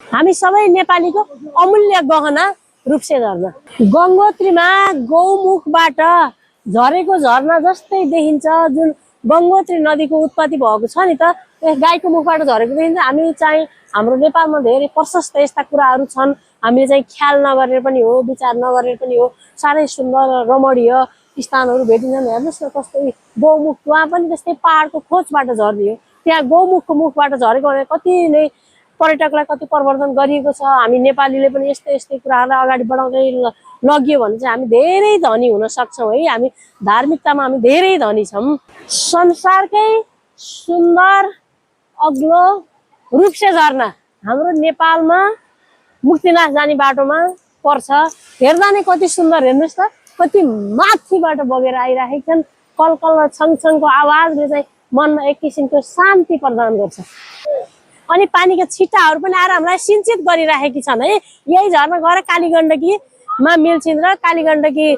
हामी सबै नेपालीको अमूल्य गहना रूप्से झरना। गङ्गोत्रीमा गौमुखबाट झरेको झरना जस्तै देखिन्छ। जुन गङ्गोत्री नदीको उत्पत्ति भएको छ नि त, गाईको मुखबाट झरेको देखिन्छ। हामी चाहिँ हाम्रो नेपालमा धेरै प्रशस्त यस्ता कुराहरू छन्, हामीले चाहिँ ख्याल नगरेर पनि हो, विचार नगरेर पनि हो। साह्रै सुन्दर रमणीय स्थानहरू भेटिन्छन्। हेर्नुहोस् न कस्तो गौमुख, वहाँ पनि त्यस्तै पहाडको खोजबाट झर्ने हो। त्यहाँ गौमुखको मुखबाट झरेको भने कति नै पर्यटकलाई कति प्रवर्धन गरिएको छ। हामी नेपालीले पनि यस्तै यस्तै कुराहरूलाई अगाडि बढाउँदै लगियो भने चाहिँ हामी धेरै धनी हुन सक्छौँ है। हामी धार्मिकतामा हामी धेरै धनी छौँ। संसारकै सुन्दर अग्लो रूप्से झरना हाम्रो नेपालमा मुक्तिनाथ जाने बाटोमा पर्छ। हेर्दा नै कति सुन्दर, हेर्नुहोस् त कति माथिबाट बगेर आइरहेका छन्। कलकल र छङछङको आवाजले चाहिँ मनमा एक किसिमको शान्ति प्रदान गर्छ। अनि पानीका छिटाहरू पनि आएर हामीलाई सिञ्चित गरिराखेकी छन् है। यही झर्ना गएर कालीगण्डकीमा मिल्छिन् र कालीगण्डकी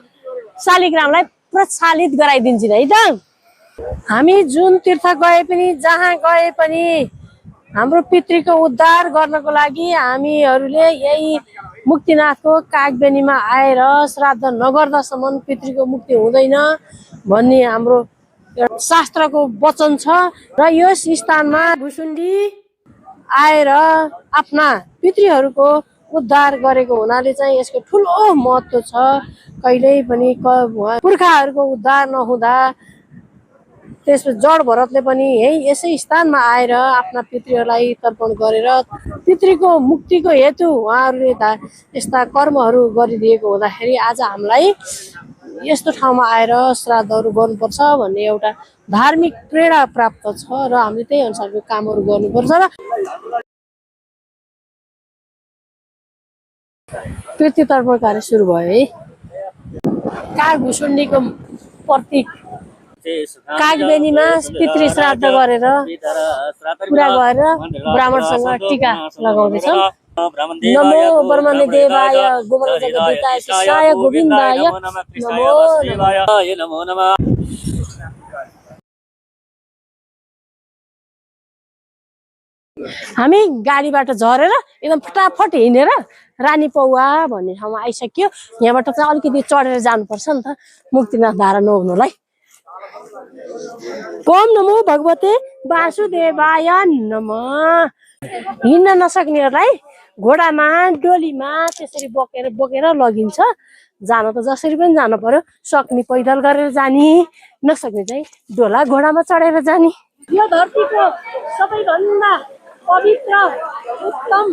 शालिग्रामलाई प्रक्षालित गराइदिन्छन् है त। हामी जुन तीर्थ गए पनि, जहाँ गए पनि हाम्रो पितृको उद्धार गर्नको लागि हामीहरूले यही मुक्तिनाथको कागबेनीमा आएर श्राद्ध नगर्दासम्म पितृको मुक्ति हुँदैन भन्ने हाम्रो शास्त्रको वचन छ। र यस स्थानमा भुसुण्डी आएर आफ्ना पितृहरूको उद्धार गरेको हुनाले चाहिँ यसको ठुलो महत्त्व छ। कहिल्यै पनि पुर्खाहरूको उद्धार नहुँदा त्यसपछि जड भरतले पनि यसै स्थानमा आएर आफ्ना पितृहरूलाई तर्पण गरेर पितृको मुक्तिको हेतु उहाँहरूले यस्ता कर्महरू गरिदिएको हुँदाखेरि आज हामीलाई यस्तो ठाउँमा आएर श्राद्धहरू गर्नुपर्छ भन्ने एउटा धार्मिक प्रेरणा प्राप्त छ र हामीले त्यही अनुसारको कामहरू गर्नुपर्छ। र पितृ तर्पण कार्य सुरु भयो है। काग भुसुण्डीको प्रतीक कागबेनीमा पितृ श्राद्ध गरेर पुरा गरेर ब्राह्मणसँग टीका लगाउँदैछन्। नमो ब्रह्मणे देवाय गोब्र जगद्दिताय शिष्याय गोविन्दाय नमो नमः। हामी गाडीबाट झरेर एकदम फटाफट हिँडेर रानी पौवा भन्ने ठाउँमा आइसक्यो। यहाँबाट चाहिँ अलिकति चढेर जानुपर्छ नि त मुक्तिनाथ धारा नहुनुलाई। ओम नमो भगवते वासुदेवाय नमः। हिँड्न नसक्नेहरूलाई घोडामा डोलीमा त्यसरी बोकेर लगिन्छ। जान त जसरी पनि जानु पर्यो, सक्ने पैदल गरेर जाने, नसक्ने चाहिँ डोला घोडामा चढेर जाने। यो धरतीको सबैभन्दा पवित्र उत्तम